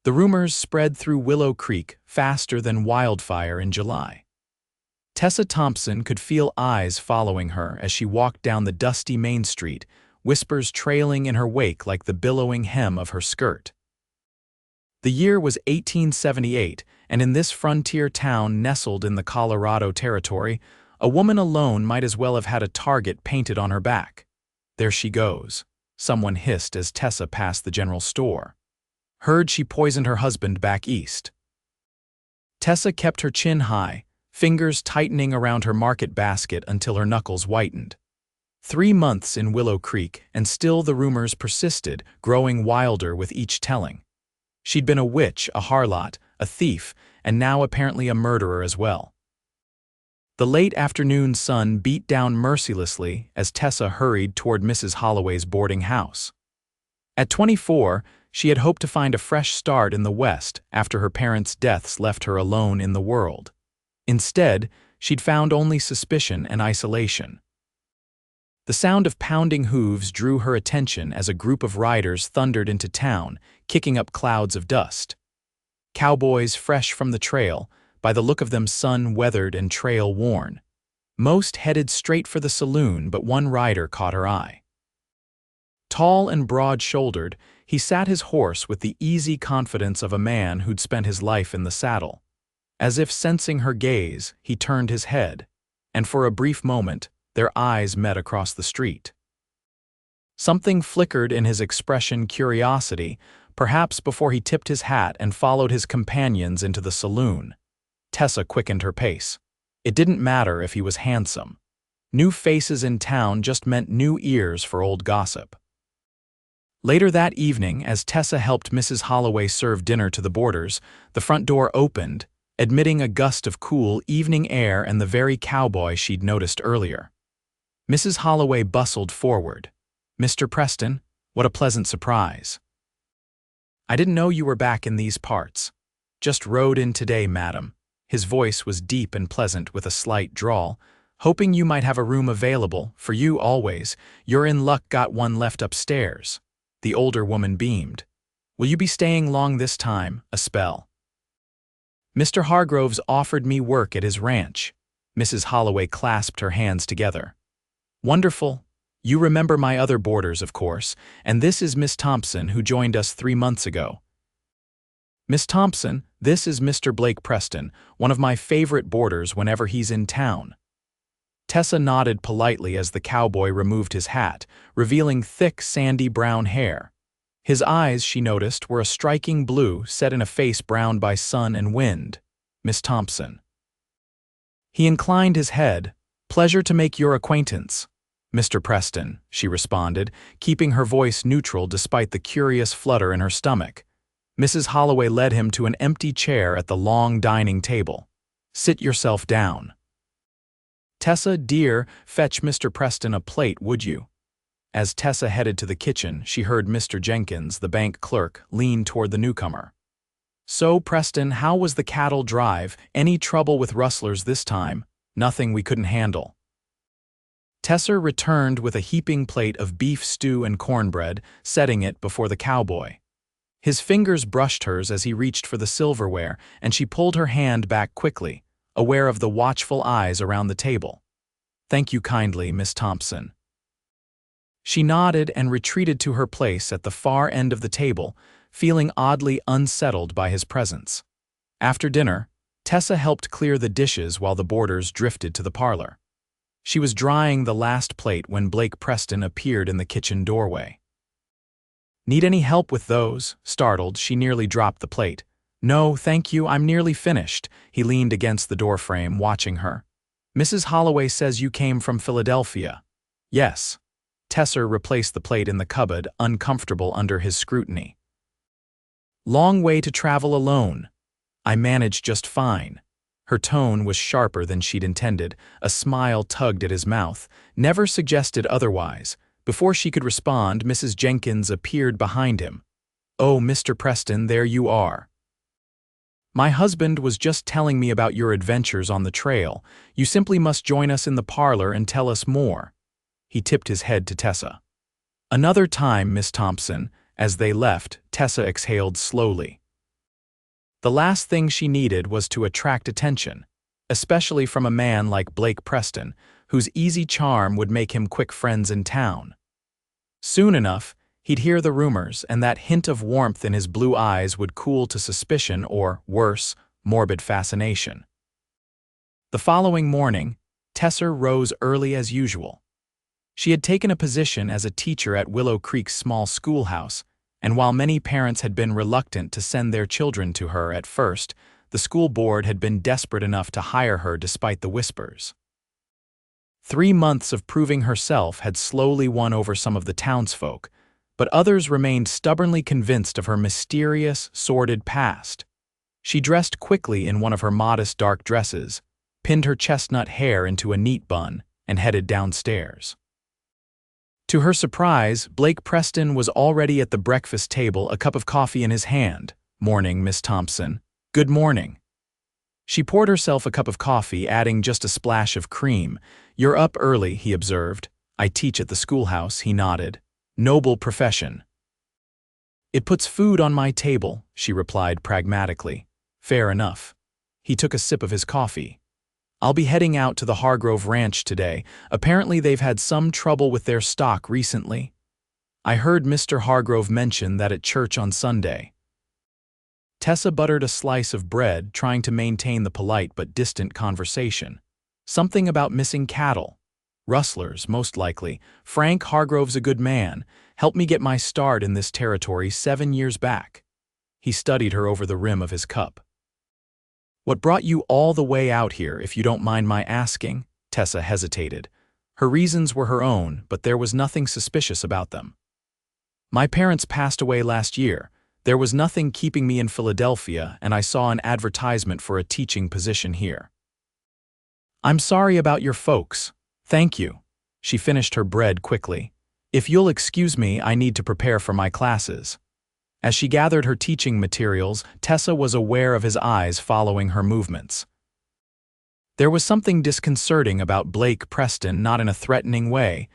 The rumors spread through Willow Creek faster than wildfire in July. Tessa Thompson could feel eyes following her as she walked down the dusty Main Street, whispers trailing in her wake like the billowing hem of her skirt. The year was 1878, and in this frontier town nestled in the Colorado Territory, a woman alone might as well have had a target painted on her back. "There she goes," someone hissed as Tessa passed the general store. "Heard she poisoned her husband back east." Tessa kept her chin high, fingers tightening around her market basket until her knuckles whitened. 3 months in Willow Creek, and still the rumors persisted, growing wilder with each telling. She'd been a witch, a harlot, a thief, and now apparently a murderer as well. The late afternoon sun beat down mercilessly as Tessa hurried toward Mrs. Holloway's boarding house. At 24, she had hoped to find a fresh start in the West after her parents' deaths left her alone in the world. Instead, she'd found only suspicion and isolation. The sound of pounding hooves drew her attention as a group of riders thundered into town, kicking up clouds of dust. Cowboys fresh from the trail, by the look of them sun-weathered and trail-worn. Most headed straight for the saloon, but one rider caught her eye. Tall and broad-shouldered, he sat his horse with the easy confidence of a man who'd spent his life in the saddle. As if sensing her gaze, he turned his head, and for a brief moment, their eyes met across the street. Something flickered in his expression: curiosity, perhaps before he tipped his hat and followed his companions into the saloon. Tessa quickened her pace. It didn't matter if he was handsome. New faces in town just meant new ears for old gossip. Later that evening, as Tessa helped Mrs. Holloway serve dinner to the boarders, the front door opened, admitting a gust of cool evening air and the very cowboy she'd noticed earlier. Mrs. Holloway bustled forward. "Mr. Preston, what a pleasant surprise. I didn't know you were back in these parts. Just rode in today, madam." His voice was deep and pleasant with a slight drawl. "Hoping you might have a room available, for you always. You're in luck, got one left upstairs." The older woman beamed. "Will you be staying long this time?" "A spell. Mr. Hargroves offered me work at his ranch." Mrs. Holloway clasped her hands together. "Wonderful. You remember my other boarders, of course, and this is Miss Thompson, who joined us 3 months ago." "Miss Thompson, this is Mr. Blake Preston, one of my favorite boarders whenever he's in town." Tessa nodded politely as the cowboy removed his hat, revealing thick, sandy brown hair. His eyes, she noticed, were a striking blue set in a face browned by sun and wind. "Miss Thompson." He inclined his head. "Pleasure to make your acquaintance." "Mr. Preston," she responded, keeping her voice neutral despite the curious flutter in her stomach. Mrs. Holloway led him to an empty chair at the long dining table. "Sit yourself down." "Tessa, dear, fetch Mr. Preston a plate, would you?" As Tessa headed to the kitchen, she heard Mr. Jenkins, the bank clerk, lean toward the newcomer. "So, Preston, how was the cattle drive? Any trouble with rustlers this time?" "Nothing we couldn't handle." Tessa returned with a heaping plate of beef stew and cornbread, setting it before the cowboy. His fingers brushed hers as he reached for the silverware, and she pulled her hand back quickly, aware of the watchful eyes around the table. "Thank you kindly, Miss Thompson." She nodded and retreated to her place at the far end of the table, feeling oddly unsettled by his presence. After dinner, Tessa helped clear the dishes while the boarders drifted to the parlor. She was drying the last plate when Blake Preston appeared in the kitchen doorway. "Need any help with those?" Startled, she nearly dropped the plate. "No, thank you, I'm nearly finished." He leaned against the doorframe, watching her. "Mrs. Holloway says you came from Philadelphia." "Yes." Tessa replaced the plate in the cupboard, uncomfortable under his scrutiny. "Long way to travel alone." "I managed just fine." Her tone was sharper than she'd intended. A smile tugged at his mouth, never suggested otherwise. Before she could respond, Mrs. Jenkins appeared behind him. "Oh, Mr. Preston, there you are. My husband was just telling me about your adventures on the trail. You simply must join us in the parlor and tell us more." He tipped his head to Tessa. "Another time, Miss Thompson." As they left, Tessa exhaled slowly. The last thing she needed was to attract attention, especially from a man like Blake Preston, whose easy charm would make him quick friends in town. Soon enough, he'd hear the rumors, and that hint of warmth in his blue eyes would cool to suspicion or, worse, morbid fascination. The following morning, Tessa rose early as usual. She had taken a position as a teacher at Willow Creek's small schoolhouse, and while many parents had been reluctant to send their children to her at first, the school board had been desperate enough to hire her despite the whispers. 3 months of proving herself had slowly won over some of the townsfolk, but others remained stubbornly convinced of her mysterious, sordid past. She dressed quickly in one of her modest dark dresses, pinned her chestnut hair into a neat bun, and headed downstairs. To her surprise, Blake Preston was already at the breakfast table, a cup of coffee in his hand. "Morning, Miss Thompson." "Good morning." She poured herself a cup of coffee, adding just a splash of cream. "You're up early," he observed. "I teach at the schoolhouse," he nodded. "Noble profession." "It puts food on my table," she replied pragmatically. "Fair enough." He took a sip of his coffee. "I'll be heading out to the Hargrove Ranch today. Apparently they've had some trouble with their stock recently. I heard Mr. Hargrove mention that at church on Sunday." Tessa buttered a slice of bread, trying to maintain the polite but distant conversation. "Something about missing cattle. Rustlers, most likely. Frank Hargrove's a good man. Helped me get my start in this territory 7 years back." He studied her over the rim of his cup. "What brought you all the way out here, if you don't mind my asking?" Tessa hesitated. Her reasons were her own, but there was nothing suspicious about them. "My parents passed away last year. There was nothing keeping me in Philadelphia, and I saw an advertisement for a teaching position here." "I'm sorry about your folks. Thank you." She finished her bread quickly. "If you'll excuse me, I need to prepare for my classes." As she gathered her teaching materials, Tessa was aware of his eyes following her movements. There was something disconcerting about Blake Preston, not in a threatening way,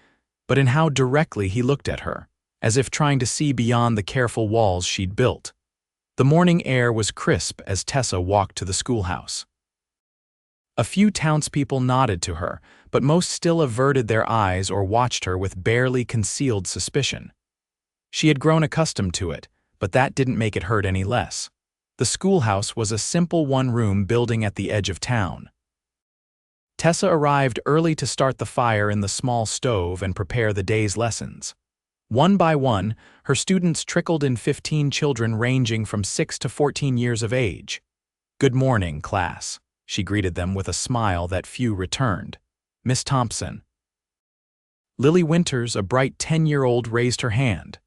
but in how directly he looked at her, as if trying to see beyond the careful walls she'd built. The morning air was crisp as Tessa walked to the schoolhouse. A few townspeople nodded to her, but most still averted their eyes or watched her with barely concealed suspicion. She had grown accustomed to it, but that didn't make it hurt any less. The schoolhouse was a simple one-room building at the edge of town. Tessa arrived early to start the fire in the small stove and prepare the day's lessons. One by one, her students trickled in, 15 children ranging from 6 to 14 years of age. "Good morning, class," she greeted them with a smile that few returned. "Miss Thompson." Lily Winters, a bright 10-year-old, raised her hand.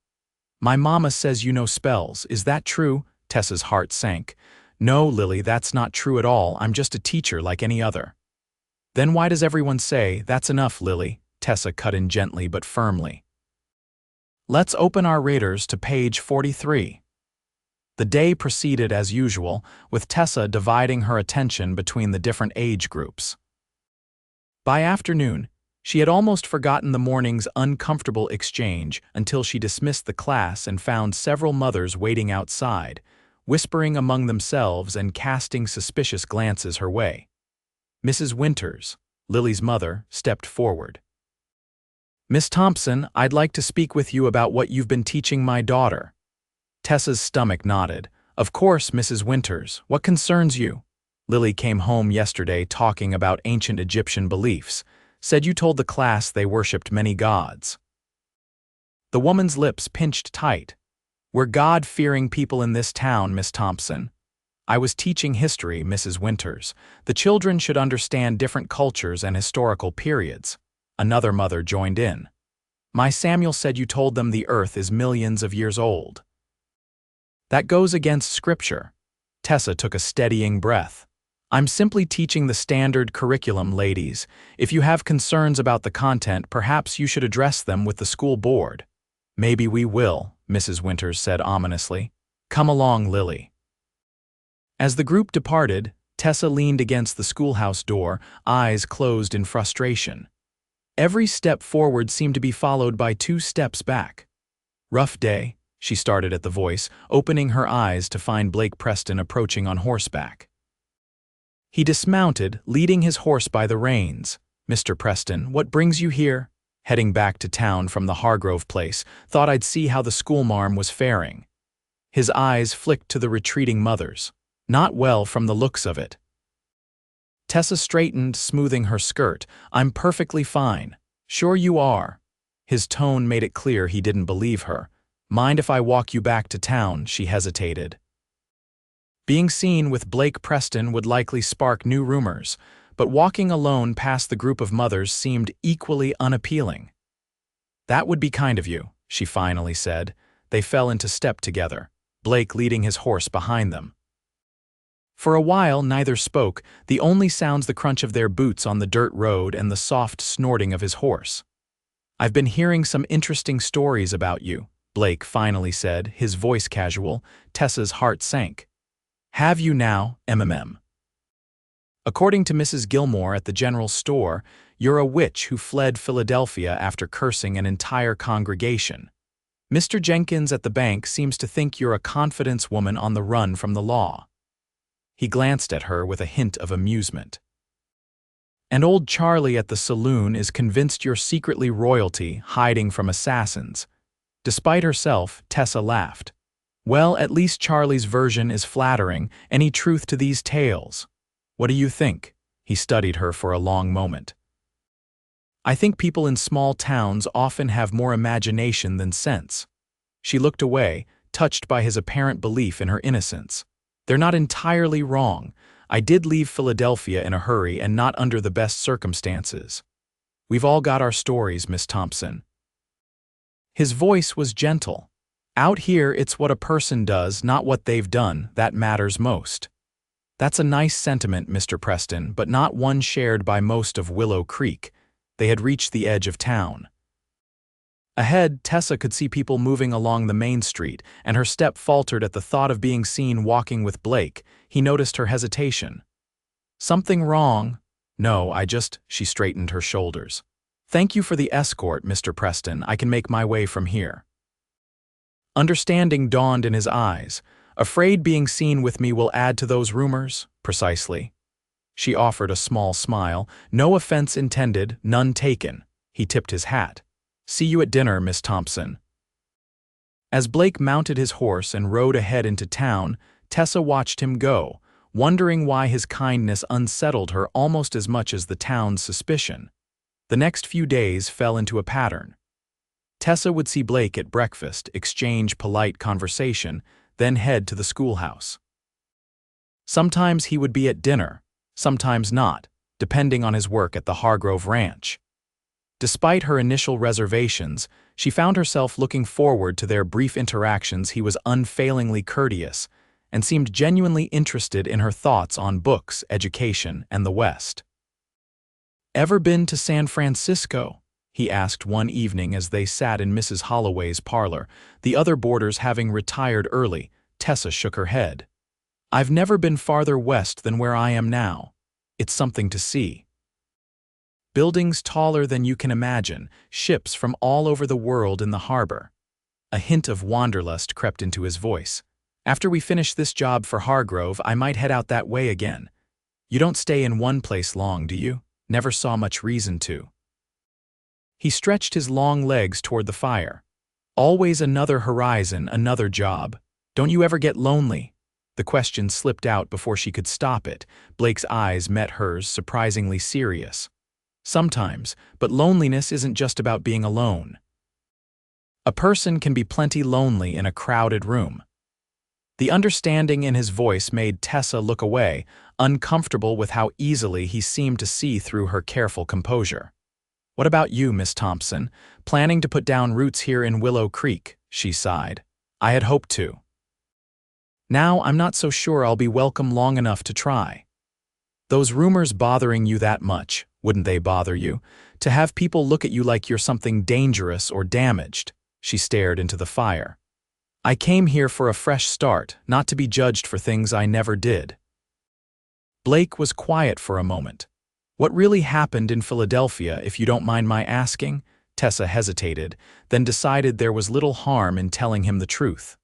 "My mama says you know spells. Is that true?" Tessa's heart sank. "No, Lily, that's not true at all. I'm just a teacher like any other." "Then why does everyone say, 'That's enough, Lily'?" Tessa cut in gently but firmly. "Let's open our readers to page 43. The day proceeded as usual, with Tessa dividing her attention between the different age groups. By afternoon, she had almost forgotten the morning's uncomfortable exchange until she dismissed the class and found several mothers waiting outside, whispering among themselves and casting suspicious glances her way. Mrs. Winters, Lily's mother, stepped forward. "Miss Thompson, I'd like to speak with you about what you've been teaching my daughter." Tessa's stomach nodded. "Of course, Mrs. Winters. What concerns you?" "Lily came home yesterday talking about ancient Egyptian beliefs. Said you told the class they worshipped many gods." The woman's lips pinched tight. "We're God-fearing people in this town, Miss Thompson." "I was teaching history, Mrs. Winters. The children should understand different cultures and historical periods." Another mother joined in. "My Samuel said you told them the earth is millions of years old." "That goes against scripture." Tessa took a steadying breath. "I'm simply teaching the standard curriculum, ladies. If you have concerns about the content, perhaps you should address them with the school board." "Maybe we will," Mrs. Winters said ominously. "Come along, Lily." As the group departed, Tessa leaned against the schoolhouse door, eyes closed in frustration. Every step forward seemed to be followed by 2 steps back. "Rough day," she started at the voice, opening her eyes to find Blake Preston approaching on horseback. He dismounted, leading his horse by the reins. "Mr. Preston, what brings you here?" "Heading back to town from the Hargrove place. Thought I'd see how the schoolmarm was faring." His eyes flicked to the retreating mothers. "Not well from the looks of it." Tessa straightened, smoothing her skirt. "I'm perfectly fine." "Sure you are." His tone made it clear he didn't believe her. "Mind if I walk you back to town?" She hesitated. Being seen with Blake Preston would likely spark new rumors, but walking alone past the group of mothers seemed equally unappealing. "That would be kind of you," she finally said. They fell into step together, Blake leading his horse behind them. For a while neither spoke, the only sounds the crunch of their boots on the dirt road and the soft snorting of his horse. "I've been hearing some interesting stories about you," Blake finally said, his voice casual. Tessa's heart sank. "Have you now, MMM? According to Mrs. Gilmore at the general store, you're a witch who fled Philadelphia after cursing an entire congregation. Mr. Jenkins at the bank seems to think you're a confidence woman on the run from the law." He glanced at her with a hint of amusement. "And old Charlie at the saloon is convinced you're secretly royalty hiding from assassins." Despite herself, Tessa laughed. "Well, at least Charlie's version is flattering. Any truth to these tales? What do you think?" He studied her for a long moment. "I think people in small towns often have more imagination than sense." She looked away, touched by his apparent belief in her innocence. "They're not entirely wrong. I did leave Philadelphia in a hurry and not under the best circumstances. We've all got our stories, Miss Thompson." His voice was gentle. "Out here, it's what a person does, not what they've done, that matters most." "That's a nice sentiment, Mr. Preston, but not one shared by most of Willow Creek." They had reached the edge of town. Ahead, Tessa could see people moving along the main street, and her step faltered at the thought of being seen walking with Blake. He noticed her hesitation. "Something wrong?" "No, she straightened her shoulders. "Thank you for the escort, Mr. Preston. I can make my way from here." Understanding dawned in his eyes. "Afraid being seen with me will add to those rumors?" "Precisely." She offered a small smile. "No offense intended, none taken." He tipped his hat. "See you at dinner, Miss Thompson." As Blake mounted his horse and rode ahead into town, Tessa watched him go, wondering why his kindness unsettled her almost as much as the town's suspicion. The next few days fell into a pattern. Tessa would see Blake at breakfast, exchange polite conversation, then head to the schoolhouse. Sometimes he would be at dinner, sometimes not, depending on his work at the Hargrove Ranch. Despite her initial reservations, she found herself looking forward to their brief interactions. He was unfailingly courteous and seemed genuinely interested in her thoughts on books, education, and the West. "Ever been to San Francisco?" he asked one evening as they sat in Mrs. Holloway's parlor, the other boarders having retired early. Tessa shook her head. "I've never been farther west than where I am now. It's something to see. Buildings taller than you can imagine, ships from all over the world in the harbor." A hint of wanderlust crept into his voice. "After we finish this job for Hargrove, I might head out that way again. You don't stay in one place long, do you?" "Never saw much reason to." He stretched his long legs toward the fire. "Always another horizon, another job. Don't you ever get lonely?" The question slipped out before she could stop it. Blake's eyes met hers, surprisingly serious. "Sometimes, but loneliness isn't just about being alone. A person can be plenty lonely in a crowded room." The understanding in his voice made Tessa look away, uncomfortable with how easily he seemed to see through her careful composure. "What about you, Miss Thompson? Planning to put down roots here in Willow Creek?" She sighed. "I had hoped to. Now I'm not so sure I'll be welcome long enough to try." "Those rumors bothering you that much, wouldn't they bother you? To have people look at you like you're something dangerous or damaged?" She stared into the fire. "I came here for a fresh start, not to be judged for things I never did." Blake was quiet for a moment. "What really happened in Philadelphia, if you don't mind my asking?" Tessa hesitated, then decided there was little harm in telling him the truth.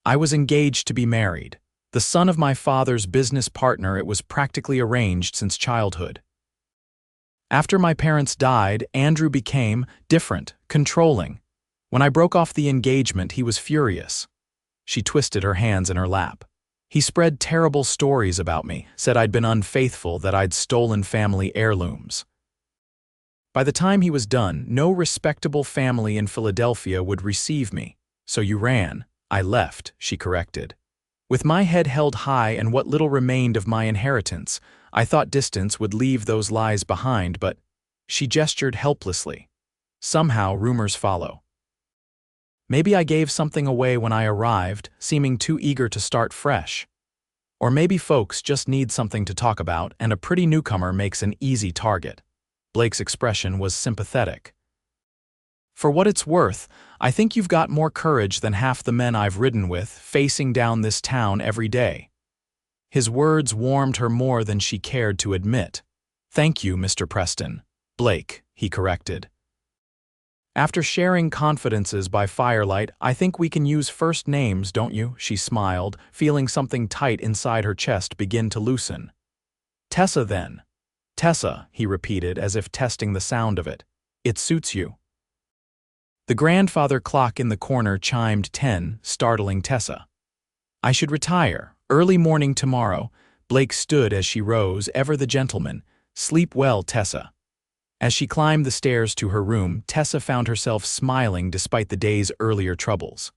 I was engaged to be married. The son of my father's business partner. It was practically arranged since childhood. After my parents died, Andrew became different, controlling. When I broke off the engagement, he was furious. She twisted her hands in her lap. He spread terrible stories about me, said I'd been unfaithful, that I'd stolen family heirlooms. By the time he was done, no respectable family in Philadelphia would receive me. So you ran. I left, she corrected. With my head held high and what little remained of my inheritance, I thought distance would leave those lies behind, but she gestured helplessly. Somehow rumors follow. Maybe I gave something away when I arrived, seeming too eager to start fresh. Or maybe folks just need something to talk about, and a pretty newcomer makes an easy target. Blake's expression was sympathetic. For what it's worth, I think you've got more courage than half the men I've ridden with, facing down this town every day. His words warmed her more than she cared to admit. Thank you, Mr. Preston. Blake, he corrected. After sharing confidences by firelight, I think we can use first names, don't you? She smiled, feeling something tight inside her chest begin to loosen. Tessa, then. Tessa, he repeated as if testing the sound of it. It suits you. The grandfather clock in the corner chimed 10, startling Tessa. I should retire. Early morning tomorrow. Blake stood as she rose, ever the gentleman. Sleep well, Tessa. As she climbed the stairs to her room, Tessa found herself smiling despite the day's earlier troubles.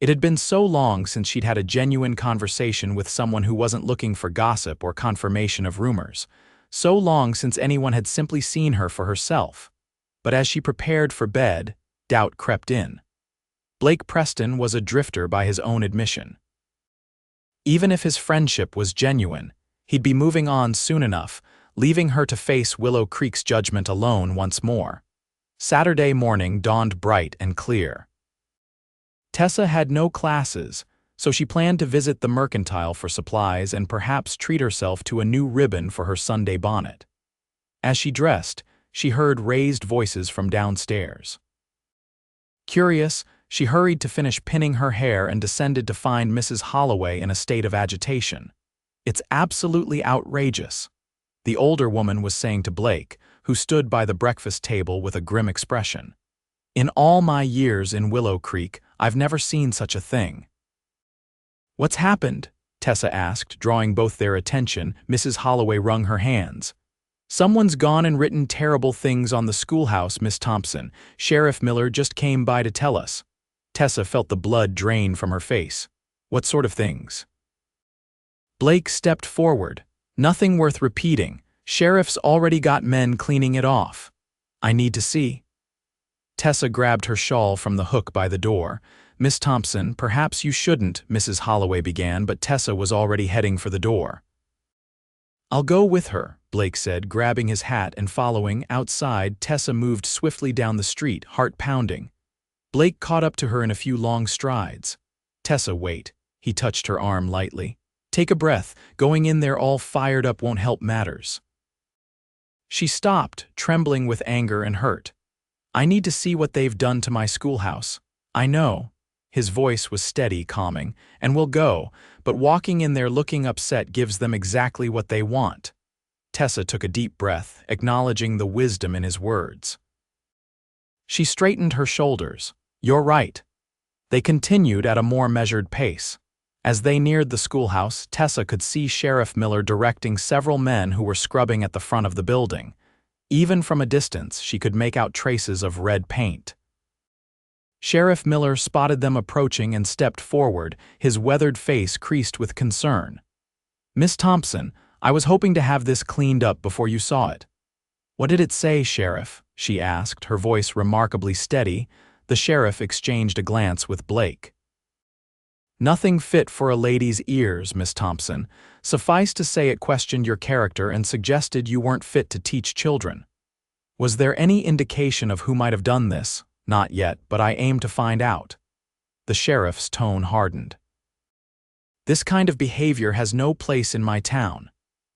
It had been so long since she'd had a genuine conversation with someone who wasn't looking for gossip or confirmation of rumors. So long since anyone had simply seen her for herself. But as she prepared for bed, doubt crept in. Blake Preston was a drifter by his own admission. Even if his friendship was genuine, he'd be moving on soon enough, leaving her to face Willow Creek's judgment alone once more. Saturday morning dawned bright and clear. Tessa had no classes, so she planned to visit the mercantile for supplies and perhaps treat herself to a new ribbon for her Sunday bonnet. As she dressed, she heard raised voices from downstairs. Curious, she hurried to finish pinning her hair and descended to find Mrs. Holloway in a state of agitation. It's absolutely outrageous, the older woman was saying to Blake, who stood by the breakfast table with a grim expression. In all my years in Willow Creek, I've never seen such a thing. What's happened? Tessa asked, drawing both their attention. Mrs. Holloway wrung her hands. Someone's gone and written terrible things on the schoolhouse, Miss Thompson. Sheriff Miller just came by to tell us. Tessa felt the blood drain from her face. What sort of things? Blake stepped forward. Nothing worth repeating. Sheriff's already got men cleaning it off. I need to see. Tessa grabbed her shawl from the hook by the door. Miss Thompson, perhaps you shouldn't, Mrs. Holloway began, but Tessa was already heading for the door. I'll go with her, Blake said, grabbing his hat and following. Outside, Tessa moved swiftly down the street, heart pounding. Blake caught up to her in a few long strides. Tessa, wait. He touched her arm lightly. Take a breath. Going in there all fired up won't help matters. She stopped, trembling with anger and hurt. I need to see what they've done to my schoolhouse. I know. His voice was steady, calming, and we'll go, but walking in there looking upset gives them exactly what they want. Tessa took a deep breath, acknowledging the wisdom in his words. She straightened her shoulders. You're right. They continued at a more measured pace. As they neared the schoolhouse, Tessa could see Sheriff Miller directing several men who were scrubbing at the front of the building. Even from a distance, she could make out traces of red paint. Sheriff Miller spotted them approaching and stepped forward, his weathered face creased with concern. Miss Thompson, I was hoping to have this cleaned up before you saw it. What did it say, Sheriff? She asked, her voice remarkably steady. The sheriff exchanged a glance with Blake. Nothing fit for a lady's ears, Miss Thompson. Suffice to say it questioned your character and suggested you weren't fit to teach children. Was there any indication of who might have done this? Not yet, but I aim to find out. The sheriff's tone hardened. This kind of behavior has no place in my town.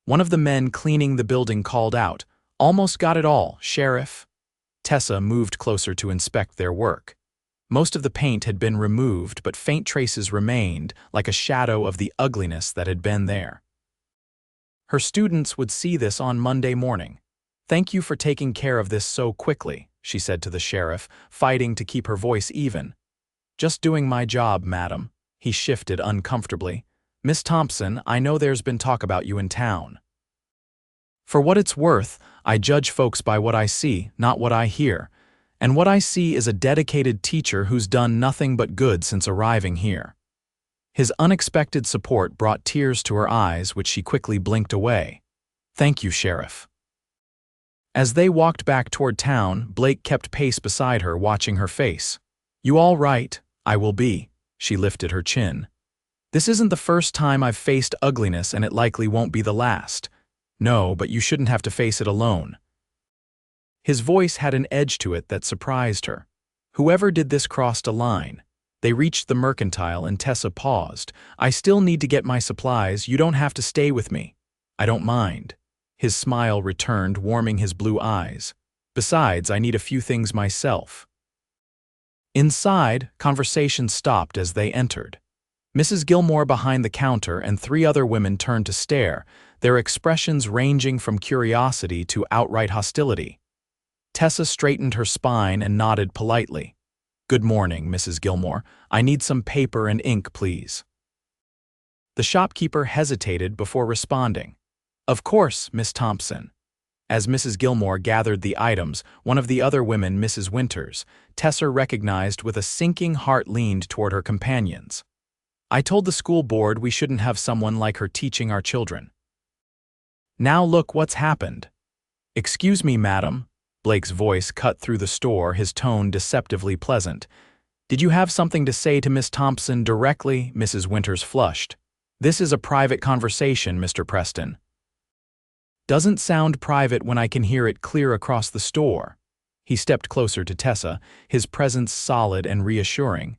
One of the men cleaning the building called out, Almost got it all, Sheriff. Tessa moved closer to inspect their work. Most of the paint had been removed, but faint traces remained, like a shadow of the ugliness that had been there. Her students would see this on Monday morning. "Thank you for taking care of this so quickly," she said to the sheriff, fighting to keep her voice even. "Just doing my job, madam." He shifted uncomfortably. "Miss Thompson, I know there's been talk about you in town. For what it's worth, I judge folks by what I see, not what I hear. And what I see is a dedicated teacher who's done nothing but good since arriving here." His unexpected support brought tears to her eyes, which she quickly blinked away. "Thank you, Sheriff." As they walked back toward town, Blake kept pace beside her, watching her face. "You all right? I will be." She lifted her chin. "This isn't the first time I've faced ugliness, and it likely won't be the last. No, but you shouldn't have to face it alone." His voice had an edge to it that surprised her. Whoever did this crossed a line. They reached the mercantile and Tessa paused. "I still need to get my supplies. You don't have to stay with me." "I don't mind." His smile returned, warming his blue eyes. "Besides, I need a few things myself." Inside, conversation stopped as they entered. Mrs. Gilmore behind the counter and 3 other women turned to stare, their expressions ranging from curiosity to outright hostility. Tessa straightened her spine and nodded politely. "Good morning, Mrs. Gilmore. I need some paper and ink, please." The shopkeeper hesitated before responding. "Of course, Miss Thompson." As Mrs. Gilmore gathered the items, one of the other women, Mrs. Winters, Tessa recognized with a sinking heart leaned toward her companions. "I told the school board we shouldn't have someone like her teaching our children. Now look what's happened." "Excuse me, madam." Blake's voice cut through the store, his tone deceptively pleasant. "Did you have something to say to Miss Thompson directly?" Mrs. Winters flushed. "This is a private conversation, Mr. Preston." "Doesn't sound private when I can hear it clear across the store." He stepped closer to Tessa, his presence solid and reassuring.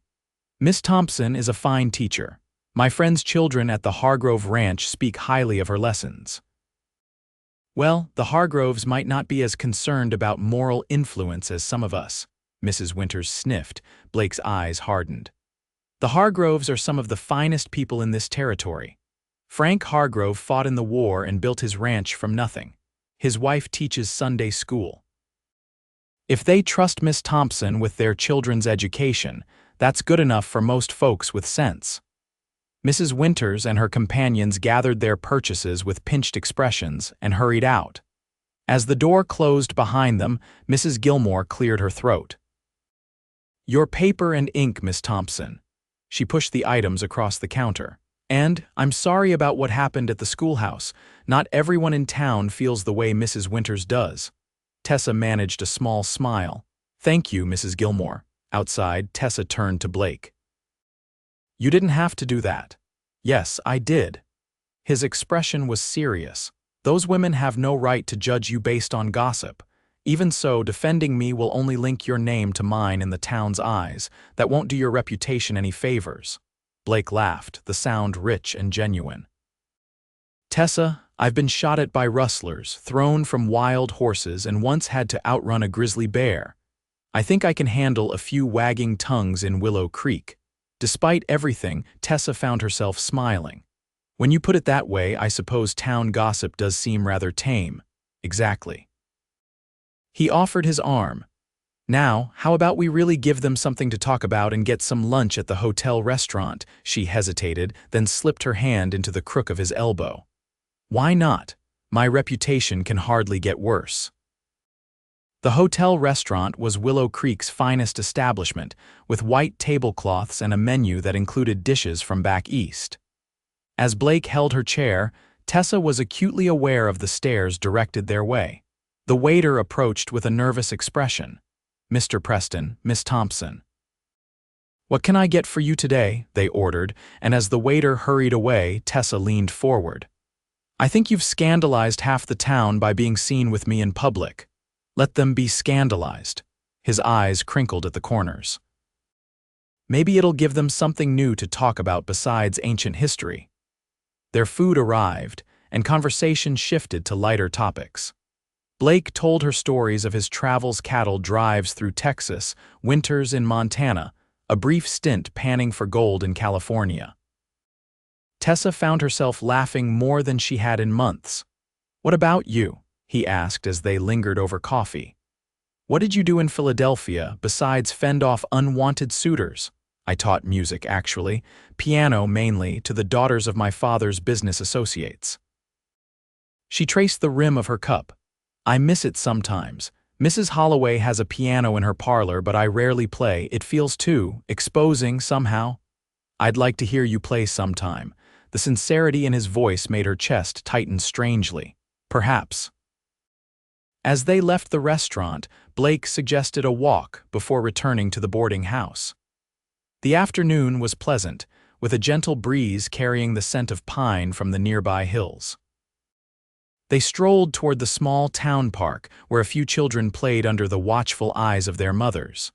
"Miss Thompson is a fine teacher. My friend's children at the Hargrove Ranch speak highly of her lessons." "Well, the Hargroves might not be as concerned about moral influence as some of us." Mrs. Winters sniffed. Blake's eyes hardened. "The Hargroves are some of the finest people in this territory. Frank Hargrove fought in the war and built his ranch from nothing. His wife teaches Sunday school. If they trust Miss Thompson with their children's education, that's good enough for most folks with sense." Mrs. Winters and her companions gathered their purchases with pinched expressions and hurried out. As the door closed behind them, Mrs. Gilmore cleared her throat. "Your paper and ink, Miss Thompson." She pushed the items across the counter. "And I'm sorry about what happened at the schoolhouse. Not everyone in town feels the way Mrs. Winters does." Tessa managed a small smile. "Thank you, Mrs. Gilmore." Outside, Tessa turned to Blake. "You didn't have to do that." "Yes, I did." His expression was serious. "Those women have no right to judge you based on gossip. Even so, defending me will only link your name to mine in the town's eyes. That won't do your reputation any favors." Blake laughed, the sound rich and genuine. "Tessa, I've been shot at by rustlers, thrown from wild horses, and once had to outrun a grizzly bear. I think I can handle a few wagging tongues in Willow Creek." Despite everything, Tessa found herself smiling. "When you put it that way, I suppose town gossip does seem rather tame." "Exactly." He offered his arm. "Now, how about we really give them something to talk about and get some lunch at the hotel restaurant?" She hesitated, then slipped her hand into the crook of his elbow. "Why not? My reputation can hardly get worse." The hotel restaurant was Willow Creek's finest establishment, with white tablecloths and a menu that included dishes from back east. As Blake held her chair, Tessa was acutely aware of the stares directed their way. The waiter approached with a nervous expression. "Mr. Preston, Miss Thompson." "What can I get for you today?" they ordered, and as the waiter hurried away, Tessa leaned forward. "I think you've scandalized half the town by being seen with me in public. Let them be scandalized." His eyes crinkled at the corners. "Maybe it'll give them something new to talk about besides ancient history." Their food arrived, and conversation shifted to lighter topics. Blake told her stories of his travels, cattle drives through Texas, winters in Montana, a brief stint panning for gold in California. Tessa found herself laughing more than she had in months. "What about you?" he asked as they lingered over coffee. "What did you do in Philadelphia besides fend off unwanted suitors?" "I taught music, actually, piano mainly, to the daughters of my father's business associates." She traced the rim of her cup. "I miss it sometimes. Mrs. Holloway has a piano in her parlor, but I rarely play. It feels too exposing somehow." "I'd like to hear you play sometime." The sincerity in his voice made her chest tighten strangely. "Perhaps." As they left the restaurant, Blake suggested a walk before returning to the boarding house. The afternoon was pleasant, with a gentle breeze carrying the scent of pine from the nearby hills. They strolled toward the small town park where a few children played under the watchful eyes of their mothers.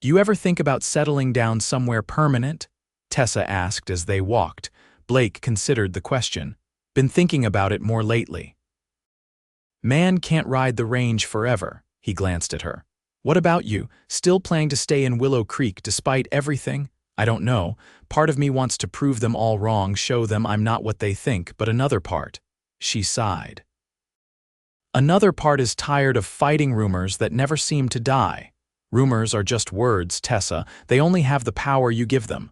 "Do you ever think about settling down somewhere permanent?" Tessa asked as they walked. Blake considered the question. "Been thinking about it more lately." "Man can't ride the range forever," he glanced at her. "What about you? Still planning to stay in Willow Creek despite everything?" "I don't know. Part of me wants to prove them all wrong, show them I'm not what they think, but another part..." She sighed. "Another part is tired of fighting rumors that never seem to die." "Rumors are just words, Tessa. They only have the power you give them."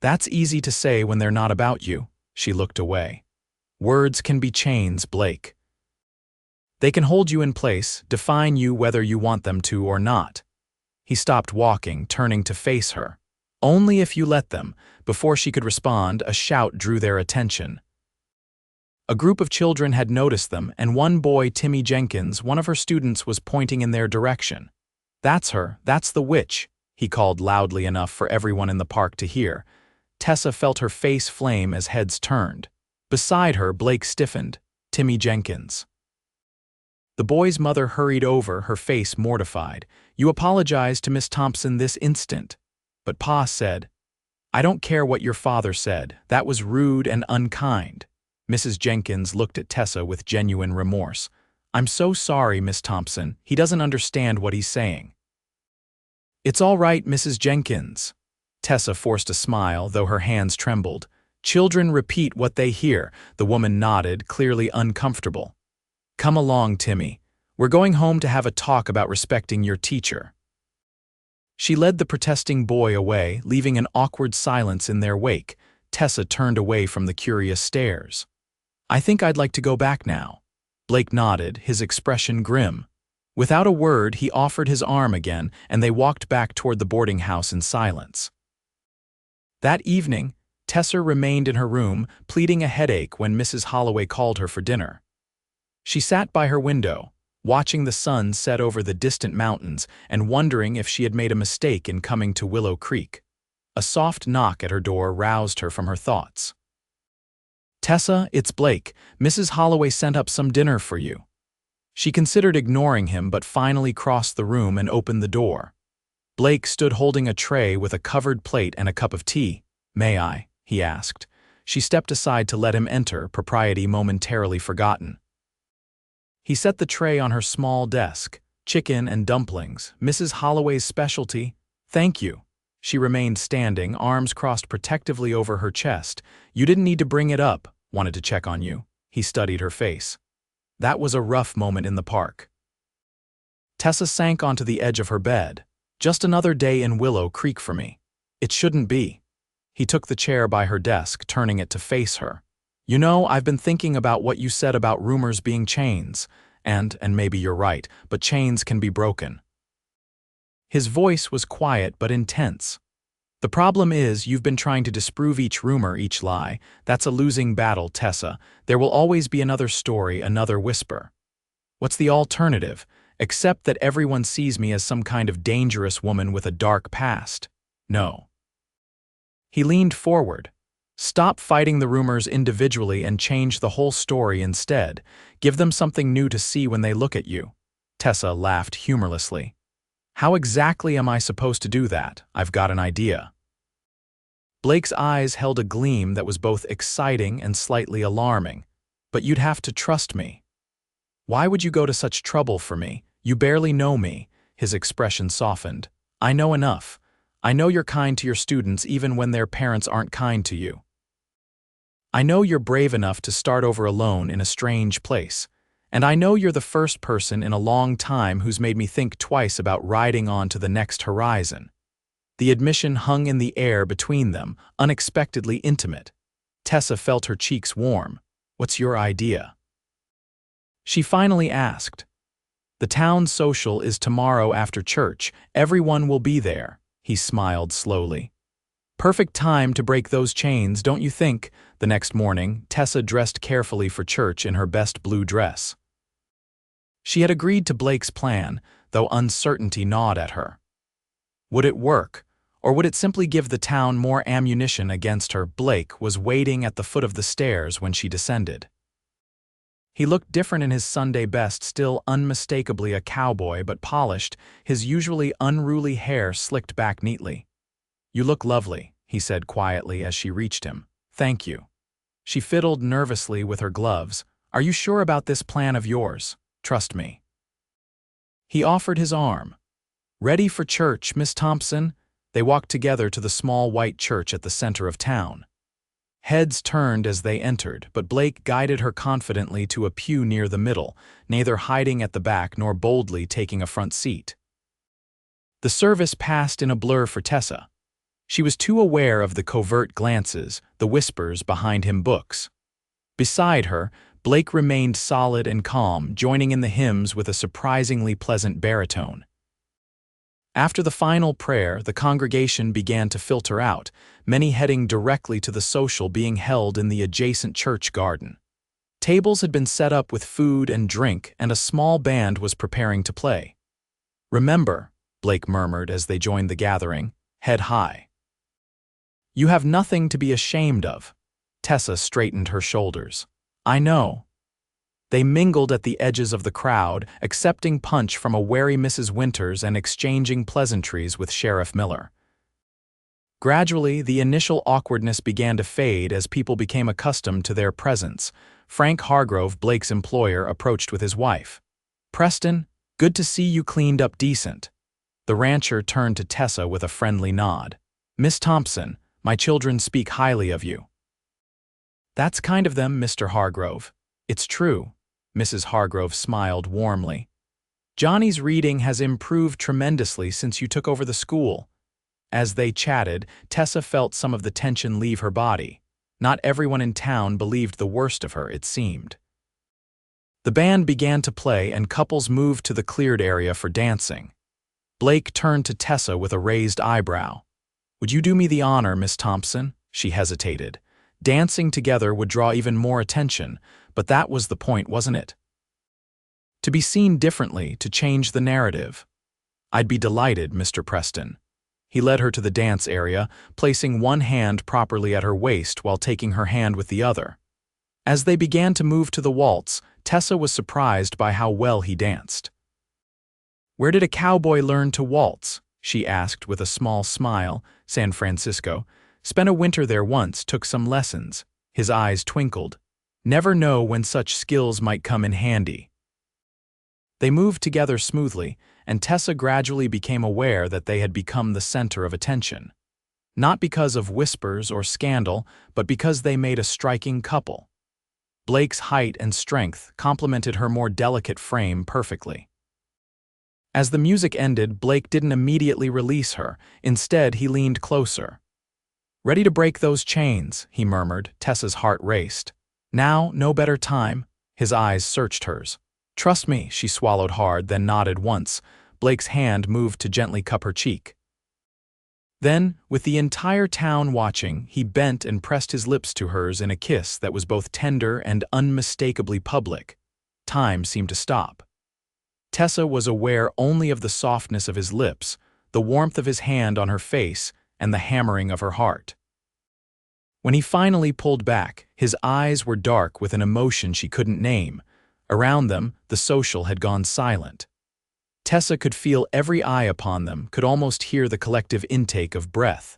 "That's easy to say when they're not about you." She looked away. "Words can be chains, Blake. They can hold you in place, define you whether you want them to or not." He stopped walking, turning to face her. "Only if you let them." Before she could respond, a shout drew their attention. A group of children had noticed them, and one boy, Timmy Jenkins, one of her students, was pointing in their direction. "That's her, that's the witch," he called loudly enough for everyone in the park to hear. Tessa felt her face flame as heads turned. Beside her, Blake stiffened. "Timmy Jenkins." The boy's mother hurried over, her face mortified. "You apologize to Miss Thompson this instant." But Pa said, "I don't care what your father said. That was rude and unkind." Mrs. Jenkins looked at Tessa with genuine remorse. "I'm so sorry, Miss Thompson. He doesn't understand what he's saying." "It's all right, Mrs. Jenkins." Tessa forced a smile, though her hands trembled. "Children repeat what they hear." The woman nodded, clearly uncomfortable. "Come along, Timmy. We're going home to have a talk about respecting your teacher." She led the protesting boy away, leaving an awkward silence in their wake. Tessa turned away from the curious stares. "I think I'd like to go back now." Blake nodded, his expression grim. Without a word, he offered his arm again, and they walked back toward the boarding house in silence. That evening, Tessa remained in her room, pleading a headache when Mrs. Holloway called her for dinner. She sat by her window, watching the sun set over the distant mountains and wondering if she had made a mistake in coming to Willow Creek. A soft knock at her door roused her from her thoughts. "Tessa, it's Blake. Mrs. Holloway sent up some dinner for you." She considered ignoring him but finally crossed the room and opened the door. Blake stood holding a tray with a covered plate and a cup of tea. "May I?" he asked. She stepped aside to let him enter, propriety momentarily forgotten. He set the tray on her small desk. "Chicken and dumplings, Mrs. Holloway's specialty." "Thank you." She remained standing, arms crossed protectively over her chest. "You didn't need to bring it up. Wanted to check on you." He studied her face. "That was a rough moment in the park." Tessa sank onto the edge of her bed. "Just another day in Willow Creek for me." "It shouldn't be." He took the chair by her desk, turning it to face her. "You know, I've been thinking about what you said about rumors being chains. And maybe you're right, but chains can be broken." His voice was quiet but intense. "The problem is, you've been trying to disprove each rumor, each lie. That's a losing battle, Tessa. There will always be another story, another whisper." "What's the alternative? Accept that everyone sees me as some kind of dangerous woman with a dark past." "No." He leaned forward. "Stop fighting the rumors individually and change the whole story instead. Give them something new to see when they look at you." Tessa laughed humorlessly. "How exactly am I supposed to do that? I've got an idea." Blake's eyes held a gleam that was both exciting and slightly alarming. "But you'd have to trust me." Why would you go to such trouble for me? You barely know me." His expression softened. "I know enough. I know you're kind to your students even when their parents aren't kind to you. I know you're brave enough to start over alone in a strange place. And I know you're the first person in a long time who's made me think twice about riding on to the next horizon." The admission hung in the air between them, unexpectedly intimate. Tessa felt her cheeks warm. "What's your idea?" She finally asked. "The town social is tomorrow after church. Everyone will be there." He smiled slowly. "Perfect time to break those chains, don't you think?" The next morning, Tessa dressed carefully for church in her best blue dress. She had agreed to Blake's plan, though uncertainty gnawed at her. Would it work, or would it simply give the town more ammunition against her? Blake was waiting at the foot of the stairs when she descended. He looked different in his Sunday best, still unmistakably a cowboy but polished, his usually unruly hair slicked back neatly. "You look lovely," he said quietly as she reached him. "Thank you." She fiddled nervously with her gloves. "Are you sure about this plan of yours? Trust me." He offered his arm. "Ready for church, Miss Thompson?" They walked together to the small white church at the center of town. Heads turned as they entered, but Blake guided her confidently to a pew near the middle, neither hiding at the back nor boldly taking a front seat. The service passed in a blur for Tessa. She was too aware of the covert glances, the whispers behind him books. Beside her, Blake remained solid and calm, joining in the hymns with a surprisingly pleasant baritone. After the final prayer, the congregation began to filter out, many heading directly to the social being held in the adjacent church garden. Tables had been set up with food and drink, and a small band was preparing to play. "Remember," Blake murmured as they joined the gathering, head high. "You have nothing to be ashamed of." Tessa straightened her shoulders. "I know." They mingled at the edges of the crowd, accepting punch from a wary Mrs. Winters and exchanging pleasantries with Sheriff Miller. Gradually, the initial awkwardness began to fade as people became accustomed to their presence. Frank Hargrove, Blake's employer, approached with his wife. "Preston, good to see you cleaned up decent." The rancher turned to Tessa with a friendly nod. "Miss Thompson, my children speak highly of you." "That's kind of them, Mr. Hargrove. It's true." Mrs. Hargrove smiled warmly. "Johnny's reading has improved tremendously since you took over the school." As they chatted, Tessa felt some of the tension leave her body. Not everyone in town believed the worst of her, it seemed. The band began to play and couples moved to the cleared area for dancing. Blake turned to Tessa with a raised eyebrow. "Would you do me the honor, Miss Thompson?" She hesitated. Dancing together would draw even more attention, but that was the point, wasn't it? To be seen differently, to change the narrative. "I'd be delighted, Mr. Preston." He led her to the dance area, placing one hand properly at her waist while taking her hand with the other. As they began to move to the waltz, Tessa was surprised by how well he danced. "Where did a cowboy learn to waltz?" she asked with a small smile. "San Francisco. Spent a winter there once, took some lessons." His eyes twinkled. "Never know when such skills might come in handy." They moved together smoothly, and Tessa gradually became aware that they had become the center of attention. Not because of whispers or scandal, but because they made a striking couple. Blake's height and strength complemented her more delicate frame perfectly. As the music ended, Blake didn't immediately release her. Instead, he leaned closer. "Ready to break those chains," he murmured. Tessa's heart raced. "Now, no better time." His eyes searched hers. "Trust me," she swallowed hard, then nodded once. Blake's hand moved to gently cup her cheek. Then, with the entire town watching, he bent and pressed his lips to hers in a kiss that was both tender and unmistakably public. Time seemed to stop. Tessa was aware only of the softness of his lips, the warmth of his hand on her face, and the hammering of her heart. When he finally pulled back, his eyes were dark with an emotion she couldn't name. Around them, the social had gone silent. Tessa could feel every eye upon them, could almost hear the collective intake of breath.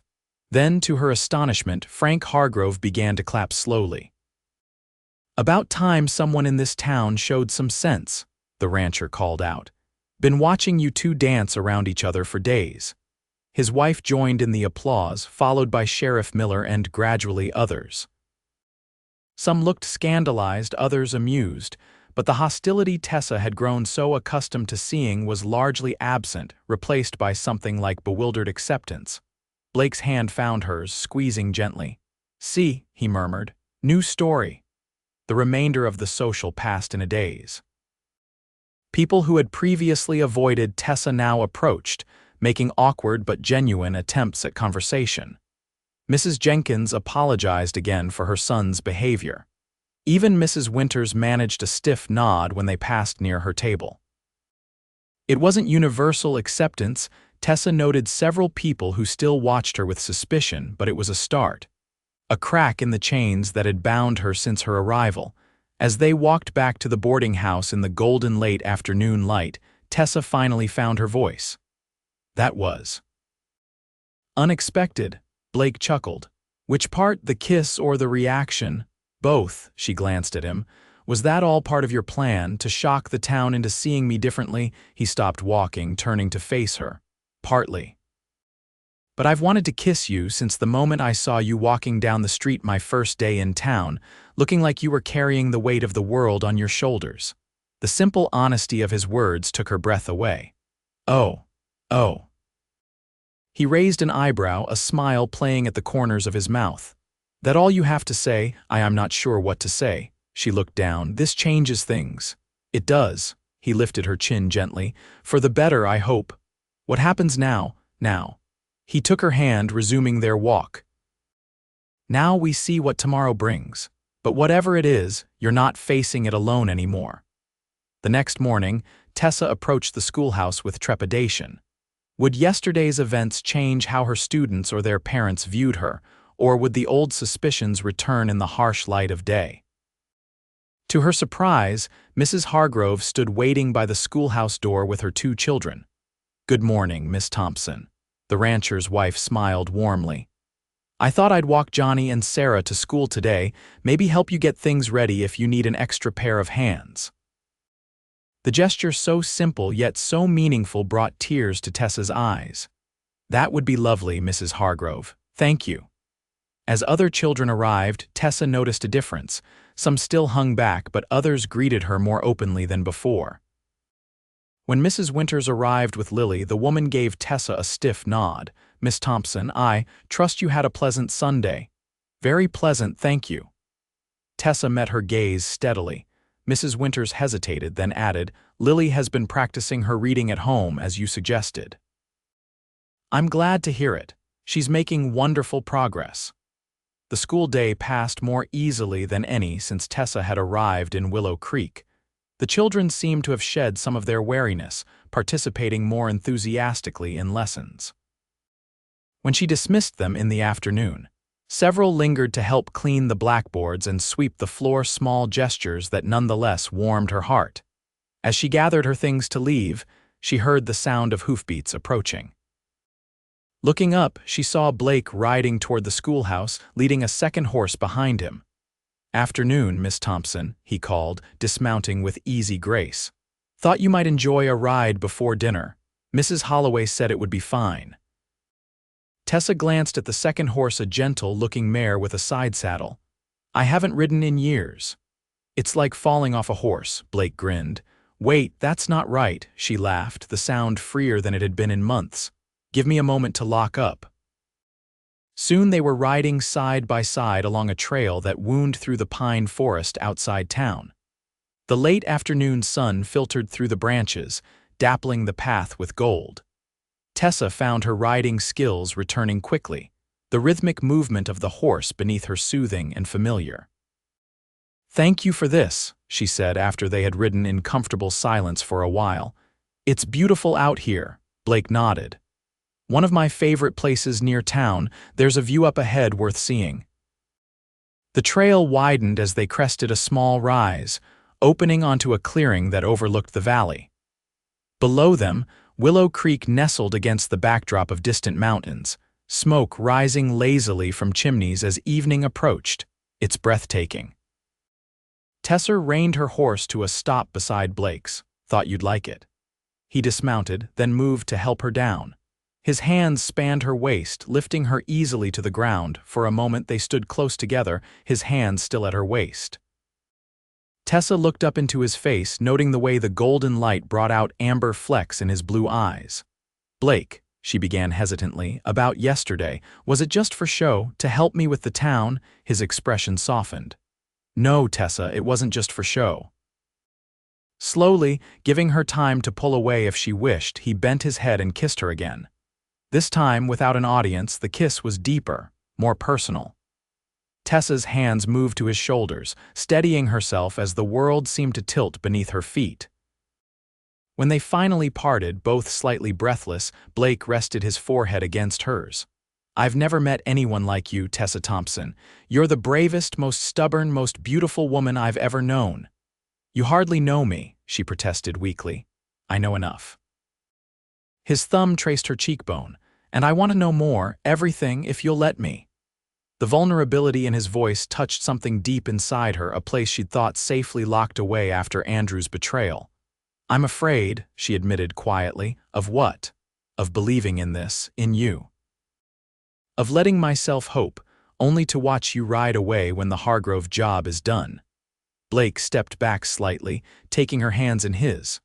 Then, to her astonishment, Frank Hargrove began to clap slowly. "About time someone in this town showed some sense," the rancher called out. "Been watching you two dance around each other for days." His wife joined in the applause, followed by Sheriff Miller and gradually others. Some looked scandalized, others amused, but the hostility Tessa had grown so accustomed to seeing was largely absent, replaced by something like bewildered acceptance. Blake's hand found hers, squeezing gently. "See," he murmured, "new story." The remainder of the social passed in a daze. People who had previously avoided Tessa now approached, making awkward but genuine attempts at conversation. Mrs. Jenkins apologized again for her son's behavior. Even Mrs. Winters managed a stiff nod when they passed near her table. It wasn't universal acceptance. Tessa noted several people who still watched her with suspicion, but it was a start. A crack in the chains that had bound her since her arrival. As they walked back to the boarding house in the golden late afternoon light, Tessa finally found her voice. "That was unexpected," Blake chuckled. "Which part, the kiss or the reaction?" "Both," she glanced at him. "Was that all part of your plan, to shock the town into seeing me differently?" He stopped walking, turning to face her. "Partly. But I've wanted to kiss you since the moment I saw you walking down the street my first day in town, looking like you were carrying the weight of the world on your shoulders." The simple honesty of his words took her breath away. "Oh. He raised an eyebrow, a smile playing at the corners of his mouth. "That all you have to say?" I'm not sure what to say." She looked down. "This changes things." "It does." He lifted her chin gently. "For the better, I hope." "What happens now?" "Now." He took her hand, resuming their walk. "Now we see what tomorrow brings. But whatever it is, you're not facing it alone anymore." The next morning, Tessa approached the schoolhouse with trepidation. Would yesterday's events change how her students or their parents viewed her, or would the old suspicions return in the harsh light of day? To her surprise, Mrs. Hargrove stood waiting by the schoolhouse door with her two children. "Good morning, Miss Thompson." The rancher's wife smiled warmly. "I thought I'd walk Johnny and Sarah to school today, maybe help you get things ready if you need an extra pair of hands." The gesture, so simple yet so meaningful, brought tears to Tessa's eyes. "That would be lovely, Mrs. Hargrove. Thank you." As other children arrived, Tessa noticed a difference. Some still hung back, but others greeted her more openly than before. When Mrs. Winters arrived with Lily, the woman gave Tessa a stiff nod. "Miss Thompson, I trust you had a pleasant Sunday." "Very pleasant, thank you." Tessa met her gaze steadily. Mrs. Winters hesitated, then added, "Lily has been practicing her reading at home, as you suggested." "I'm glad to hear it. She's making wonderful progress." The school day passed more easily than any since Tessa had arrived in Willow Creek. The children seemed to have shed some of their wariness, participating more enthusiastically in lessons. When she dismissed them in the afternoon, several lingered to help clean the blackboards and sweep the floor, small gestures that nonetheless warmed her heart. As she gathered her things to leave, she heard the sound of hoofbeats approaching. Looking up, she saw Blake riding toward the schoolhouse, leading a second horse behind him. "Afternoon, Miss Thompson," he called, dismounting with easy grace. "Thought you might enjoy a ride before dinner. Mrs. Holloway said it would be fine." Tessa glanced at the second horse, a gentle-looking mare with a side saddle. "I haven't ridden in years." "It's like falling off a horse," Blake grinned. "Wait, that's not right," she laughed, the sound freer than it had been in months. "Give me a moment to lock up." Soon they were riding side by side along a trail that wound through the pine forest outside town. The late afternoon sun filtered through the branches, dappling the path with gold. Tessa found her riding skills returning quickly, the rhythmic movement of the horse beneath her soothing and familiar. "Thank you for this," she said after they had ridden in comfortable silence for a while. "It's beautiful out here," Blake nodded. "One of my favorite places near town. There's a view up ahead worth seeing." The trail widened as they crested a small rise, opening onto a clearing that overlooked the valley. Below them, Willow Creek nestled against the backdrop of distant mountains, smoke rising lazily from chimneys as evening approached. It's breathtaking. Tessa reined her horse to a stop beside Blake's. "Thought you'd like it." He dismounted, then moved to help her down. His hands spanned her waist, lifting her easily to the ground. For a moment they stood close together, his hands still at her waist. Tessa looked up into his face, noting the way the golden light brought out amber flecks in his blue eyes. "Blake," she began hesitantly, "about yesterday, was it just for show, to help me with the town?" His expression softened. "No, Tessa, it wasn't just for show." Slowly, giving her time to pull away if she wished, he bent his head and kissed her again. This time, without an audience, the kiss was deeper, more personal. Tessa's hands moved to his shoulders, steadying herself as the world seemed to tilt beneath her feet. When they finally parted, both slightly breathless, Blake rested his forehead against hers. "I've never met anyone like you, Tessa Thompson. You're the bravest, most stubborn, most beautiful woman I've ever known." "You hardly know me," she protested weakly. "I know enough." His thumb traced her cheekbone. "And I want to know more, everything, if you'll let me." The vulnerability in his voice touched something deep inside her, a place she'd thought safely locked away after Andrew's betrayal. "I'm afraid," she admitted quietly. "Of what?" "Of believing in this, in you. Of letting myself hope, only to watch you ride away when the Hargrove job is done." Blake stepped back slightly, taking her hands in his.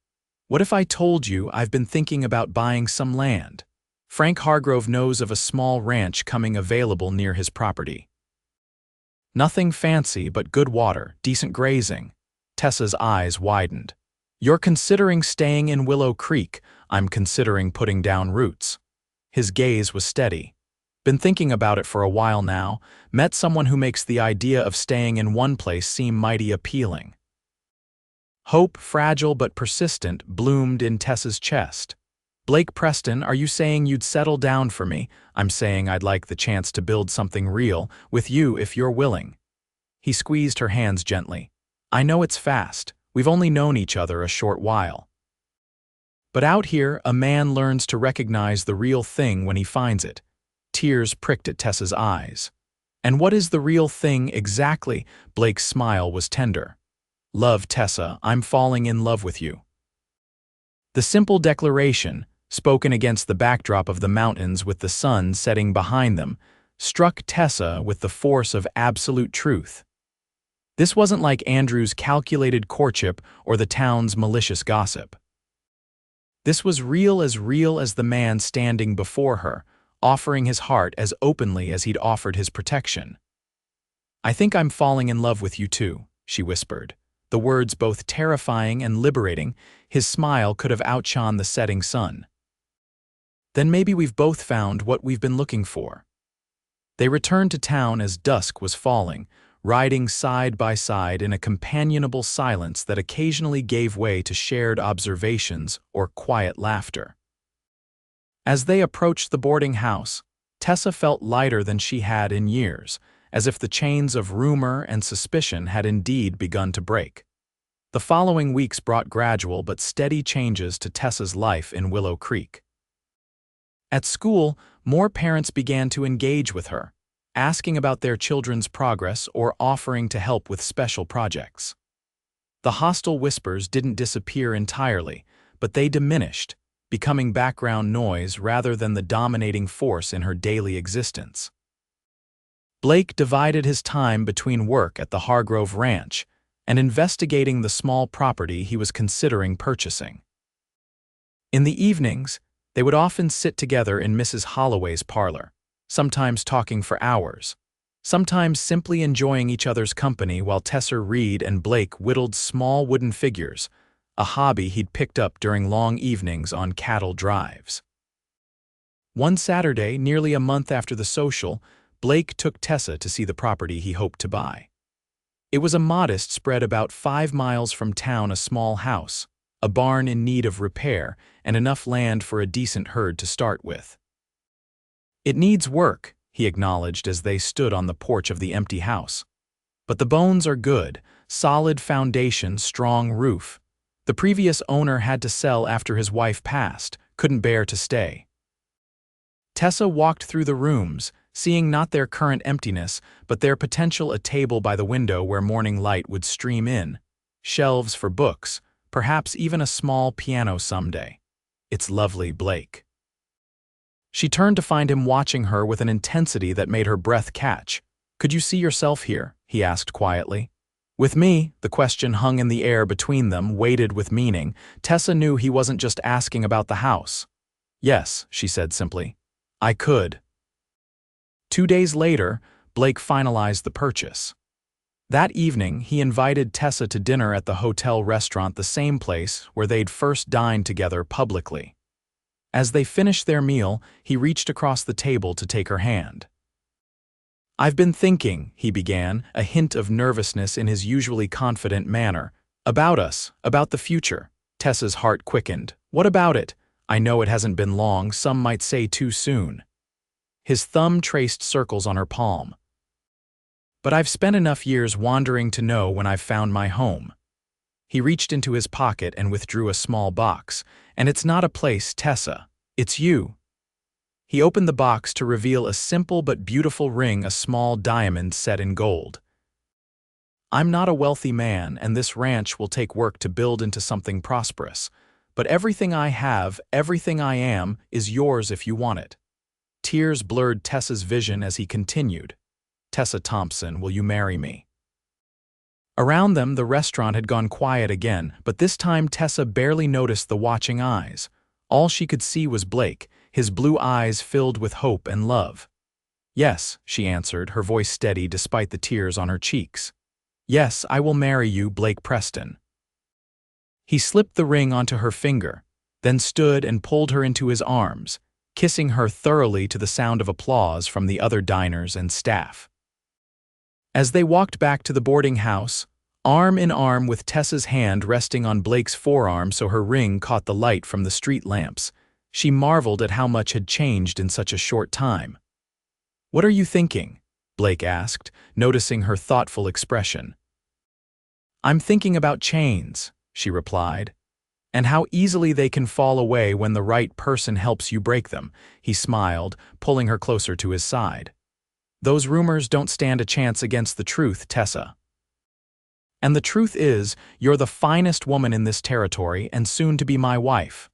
"What if I told you I've been thinking about buying some land? Frank Hargrove knows of a small ranch coming available near his property. Nothing fancy, but good water, decent grazing." Tessa's eyes widened. "You're considering staying in Willow Creek. I'm considering putting down roots." His gaze was steady. "Been thinking about it for a while now. Met someone who makes the idea of staying in one place seem mighty appealing." Hope, fragile but persistent, bloomed in Tessa's chest. "Blake Preston, are you saying you'd settle down for me?" "I'm saying I'd like the chance to build something real, with you if you're willing." He squeezed her hands gently. "I know it's fast. We've only known each other a short while. But out here, a man learns to recognize the real thing when he finds it." Tears pricked at Tessa's eyes. "And what is the real thing exactly?" Blake's smile was tender. "Love, Tessa, I'm falling in love with you." The simple declaration, spoken against the backdrop of the mountains with the sun setting behind them, struck Tessa with the force of absolute truth. This wasn't like Andrew's calculated courtship or the town's malicious gossip. This was real as the man standing before her, offering his heart as openly as he'd offered his protection. "I think I'm falling in love with you too," she whispered. The words both terrifying and liberating. His smile could have outshone the setting sun. "Then maybe we've both found what we've been looking for." They returned to town as dusk was falling, riding side by side in a companionable silence that occasionally gave way to shared observations or quiet laughter. As they approached the boarding house, Tessa felt lighter than she had in years, as if the chains of rumor and suspicion had indeed begun to break. The following weeks brought gradual but steady changes to Tessa's life in Willow Creek. At school, more parents began to engage with her, asking about their children's progress or offering to help with special projects. The hostile whispers didn't disappear entirely, but they diminished, becoming background noise rather than the dominating force in her daily existence. Blake divided his time between work at the Hargrove Ranch and investigating the small property he was considering purchasing. In the evenings, they would often sit together in Mrs. Holloway's parlor, sometimes talking for hours, sometimes simply enjoying each other's company while Tessa Reed and Blake whittled small wooden figures, a hobby he'd picked up during long evenings on cattle drives. One Saturday, nearly a month after the social, Blake took Tessa to see the property he hoped to buy. It was a modest spread about 5 miles from town, a small house, a barn in need of repair, and enough land for a decent herd to start with. "It needs work," he acknowledged as they stood on the porch of the empty house. "But the bones are good, solid foundation, strong roof. The previous owner had to sell after his wife passed, couldn't bear to stay." Tessa walked through the rooms, seeing not their current emptiness, but their potential: a table by the window where morning light would stream in, shelves for books, perhaps even a small piano someday. It's lovely, Blake. She turned to find him watching her with an intensity that made her breath catch. Could you see yourself here? He asked quietly. With me? The question hung in the air between them, weighted with meaning. Tessa knew he wasn't just asking about the house. Yes, she said simply. I could. 2 days later, Blake finalized the purchase. That evening, he invited Tessa to dinner at the hotel restaurant, the same place where they'd first dined together publicly. As they finished their meal, he reached across the table to take her hand. I've been thinking, he began, a hint of nervousness in his usually confident manner. About us, about the future. Tessa's heart quickened. What about it? I know it hasn't been long, some might say too soon. His thumb traced circles on her palm. But I've spent enough years wandering to know when I've found my home. He reached into his pocket and withdrew a small box. And it's not a place, Tessa. It's you. He opened the box to reveal a simple but beautiful ring, a small diamond set in gold. I'm not a wealthy man, and this ranch will take work to build into something prosperous. But everything I have, everything I am, is yours if you want it. Tears blurred Tessa's vision as he continued. Tessa Thompson, will you marry me? Around them, the restaurant had gone quiet again, but this time Tessa barely noticed the watching eyes. All she could see was Blake, his blue eyes filled with hope and love. Yes, she answered, her voice steady despite the tears on her cheeks. Yes, I will marry you, Blake Preston. He slipped the ring onto her finger, then stood and pulled her into his arms, kissing her thoroughly to the sound of applause from the other diners and staff. As they walked back to the boarding house, arm in arm with Tessa's hand resting on Blake's forearm so her ring caught the light from the street lamps, she marveled at how much had changed in such a short time. What are you thinking? Blake asked, noticing her thoughtful expression. I'm thinking about chains, she replied, and how easily they can fall away when the right person helps you break them. He smiled, pulling her closer to his side. Those rumors don't stand a chance against the truth, Tessa. And the truth is, you're the finest woman in this territory and soon to be my wife.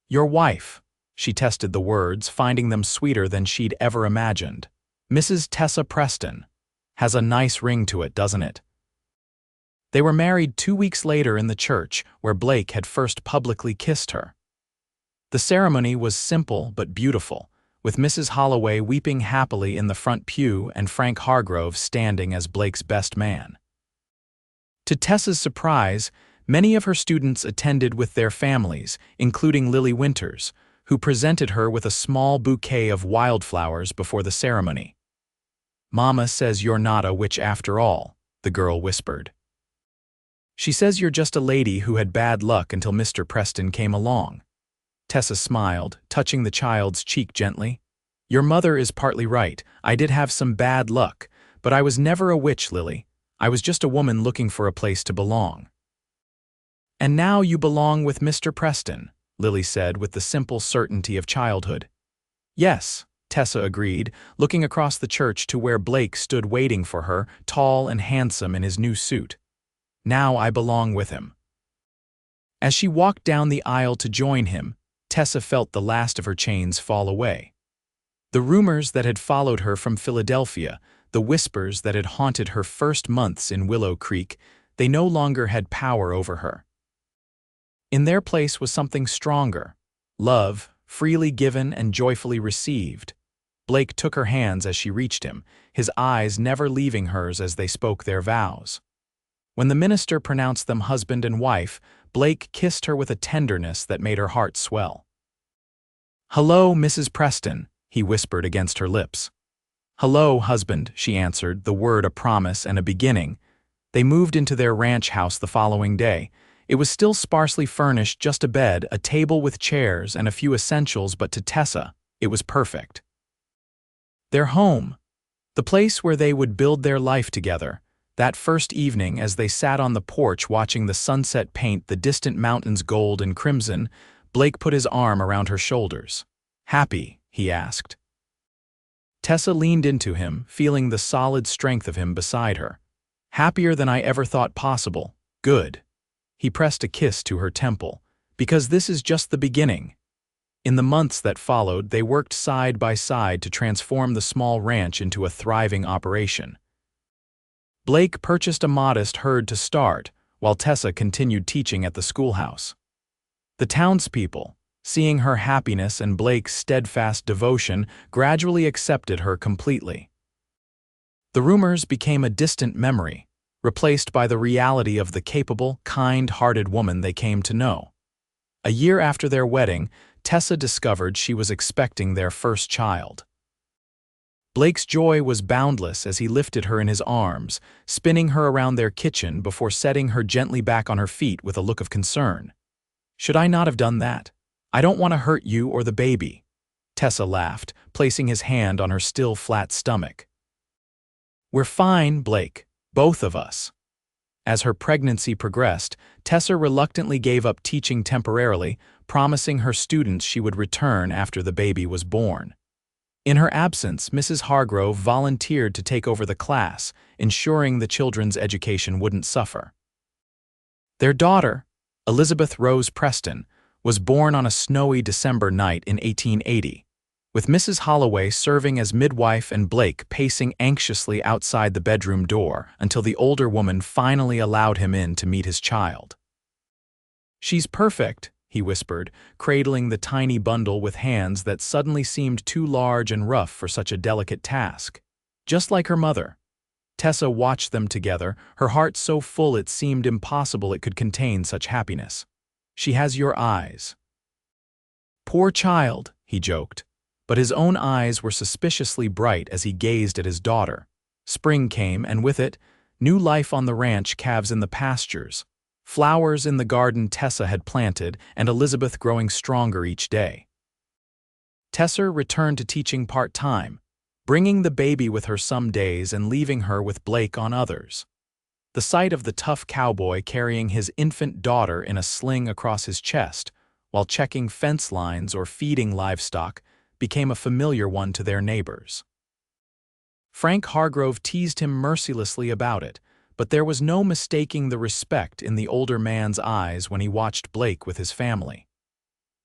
Your wife. She tested the words, finding them sweeter than she'd ever imagined. Mrs. Tessa Preston. Has a nice ring to it, doesn't it? They were married 2 weeks later in the church, where Blake had first publicly kissed her. The ceremony was simple but beautiful, with Mrs. Holloway weeping happily in the front pew and Frank Hargrove standing as Blake's best man. To Tessa's surprise, many of her students attended with their families, including Lily Winters, who presented her with a small bouquet of wildflowers before the ceremony. Mama says you're not a witch after all, the girl whispered. She says you're just a lady who had bad luck until Mr. Preston came along. Tessa smiled, touching the child's cheek gently. Your mother is partly right. I did have some bad luck, but I was never a witch, Lily. I was just a woman looking for a place to belong. And now you belong with Mr. Preston, Lily said with the simple certainty of childhood. Yes, Tessa agreed, looking across the church to where Blake stood waiting for her, tall and handsome in his new suit. Now I belong with him. As she walked down the aisle to join him, Tessa felt the last of her chains fall away. The rumors that had followed her from Philadelphia, the whispers that had haunted her first months in Willow Creek, they no longer had power over her. In their place was something stronger, love, freely given and joyfully received. Blake took her hands as she reached him, his eyes never leaving hers as they spoke their vows. When the minister pronounced them husband and wife, Blake kissed her with a tenderness that made her heart swell. Hello, Mrs. Preston, he whispered against her lips. Hello, husband, she answered, the word a promise and a beginning. They moved into their ranch house the following day. It was still sparsely furnished, just a bed, a table with chairs, and a few essentials, but to Tessa, it was perfect. Their home, the place where they would build their life together. That first evening, as they sat on the porch watching the sunset paint the distant mountains gold and crimson, Blake put his arm around her shoulders. Happy? He asked. Tessa leaned into him, feeling the solid strength of him beside her. Happier than I ever thought possible. Good. He pressed a kiss to her temple. Because this is just the beginning. In the months that followed, they worked side by side to transform the small ranch into a thriving operation. Blake purchased a modest herd to start, while Tessa continued teaching at the schoolhouse. The townspeople, seeing her happiness and Blake's steadfast devotion, gradually accepted her completely. The rumors became a distant memory, replaced by the reality of the capable, kind-hearted woman they came to know. A year after their wedding, Tessa discovered she was expecting their first child. Blake's joy was boundless as he lifted her in his arms, spinning her around their kitchen before setting her gently back on her feet with a look of concern. "Should I not have done that? I don't want to hurt you or the baby." Tessa laughed, placing his hand on her still flat stomach. "We're fine, Blake, both of us." As her pregnancy progressed, Tessa reluctantly gave up teaching temporarily, promising her students she would return after the baby was born. In her absence, Mrs. Hargrove volunteered to take over the class, ensuring the children's education wouldn't suffer. Their daughter, Elizabeth Rose Preston, was born on a snowy December night in 1880, with Mrs. Holloway serving as midwife and Blake pacing anxiously outside the bedroom door until the older woman finally allowed him in to meet his child. "She's perfect," he whispered, cradling the tiny bundle with hands that suddenly seemed too large and rough for such a delicate task. Just like her mother. Tessa watched them together, her heart so full it seemed impossible it could contain such happiness. "She has your eyes." "Poor child," he joked, but his own eyes were suspiciously bright as he gazed at his daughter. Spring came, and with it, new life on the ranch, calves in the pastures, flowers in the garden Tessa had planted, and Elizabeth growing stronger each day. Tessa returned to teaching part-time, bringing the baby with her some days and leaving her with Blake on others. The sight of the tough cowboy carrying his infant daughter in a sling across his chest, while checking fence lines or feeding livestock, became a familiar one to their neighbors. Frank Hargrove teased him mercilessly about it, but there was no mistaking the respect in the older man's eyes when he watched Blake with his family.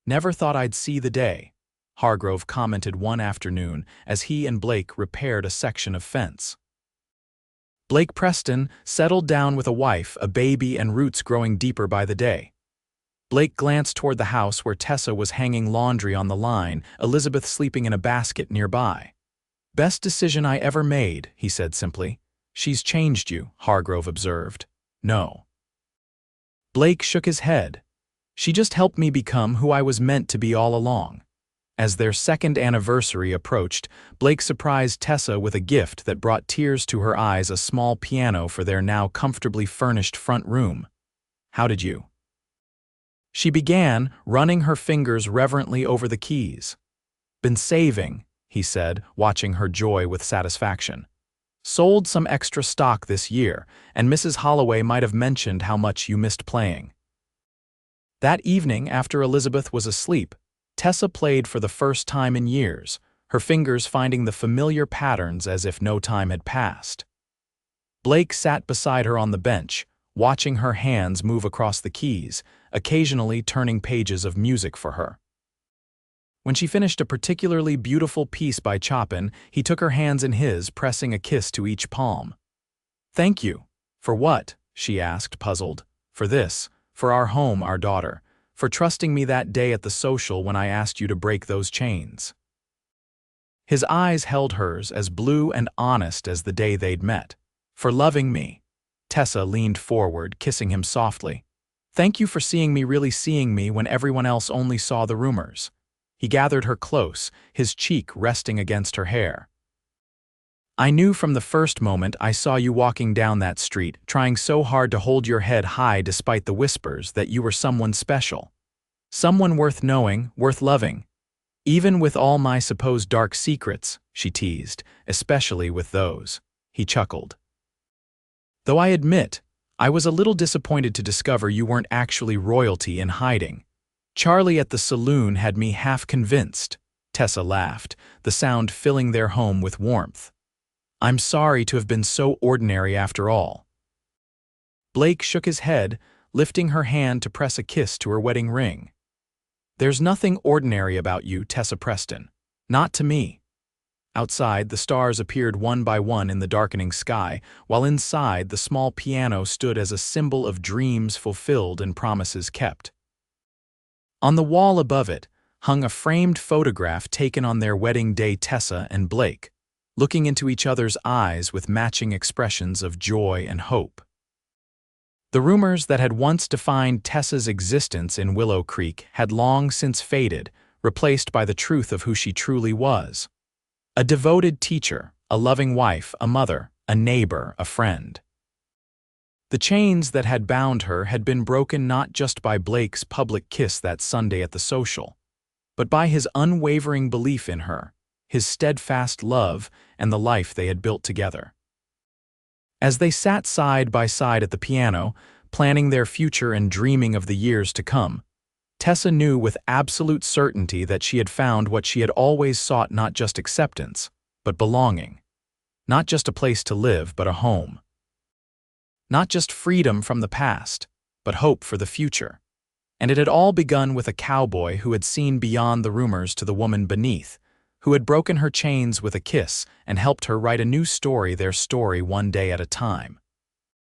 "Never thought I'd see the day," Hargrove commented one afternoon as he and Blake repaired a section of fence. Blake Preston settled down with a wife, a baby, and roots growing deeper by the day. Blake glanced toward the house where Tessa was hanging laundry on the line, Elizabeth sleeping in a basket nearby. "Best decision I ever made," he said simply. "She's changed you," Hargrove observed. "No." Blake shook his head. "She just helped me become who I was meant to be all along." As their second anniversary approached, Blake surprised Tessa with a gift that brought tears to her eyes, a small piano for their now comfortably furnished front room. "How did you?" She began, running her fingers reverently over the keys. "Been saving," he said, watching her joy with satisfaction. "Sold some extra stock this year, and Mrs. Holloway might have mentioned how much you missed playing." That evening, after Elizabeth was asleep, Tessa played for the first time in years, her fingers finding the familiar patterns as if no time had passed. Blake sat beside her on the bench, watching her hands move across the keys, occasionally turning pages of music for her. When she finished a particularly beautiful piece by Chopin, he took her hands in his, pressing a kiss to each palm. "Thank you." "For what?" she asked, puzzled. "For this, for our home, our daughter, for trusting me that day at the social when I asked you to break those chains." His eyes held hers, as blue and honest as the day they'd met. "For loving me." Tessa leaned forward, kissing him softly. "Thank you for seeing me, really seeing me when everyone else only saw the rumors." He gathered her close, his cheek resting against her hair. "I knew from the first moment I saw you walking down that street, trying so hard to hold your head high despite the whispers, that you were someone special. Someone worth knowing, worth loving. Even with all my supposed dark secrets," she teased, "especially with those." He chuckled. "Though I admit, I was a little disappointed to discover you weren't actually royalty in hiding. Charlie at the saloon had me half convinced." Tessa laughed, the sound filling their home with warmth. "I'm sorry to have been so ordinary after all." Blake shook his head, lifting her hand to press a kiss to her wedding ring. "There's nothing ordinary about you, Tessa Preston. Not to me." Outside, the stars appeared one by one in the darkening sky, while inside, the small piano stood as a symbol of dreams fulfilled and promises kept. On the wall above it hung a framed photograph taken on their wedding day, Tessa and Blake, looking into each other's eyes with matching expressions of joy and hope. The rumors that had once defined Tessa's existence in Willow Creek had long since faded, replaced by the truth of who she truly was. A devoted teacher, a loving wife, a mother, a neighbor, a friend. The chains that had bound her had been broken not just by Blake's public kiss that Sunday at the social, but by his unwavering belief in her, his steadfast love, and the life they had built together. As they sat side by side at the piano, planning their future and dreaming of the years to come, Tessa knew with absolute certainty that she had found what she had always sought: not just acceptance, but belonging. Not just a place to live, but a home. Not just freedom from the past, but hope for the future. And it had all begun with a cowboy who had seen beyond the rumors to the woman beneath, who had broken her chains with a kiss and helped her write a new story, their story one day at a time.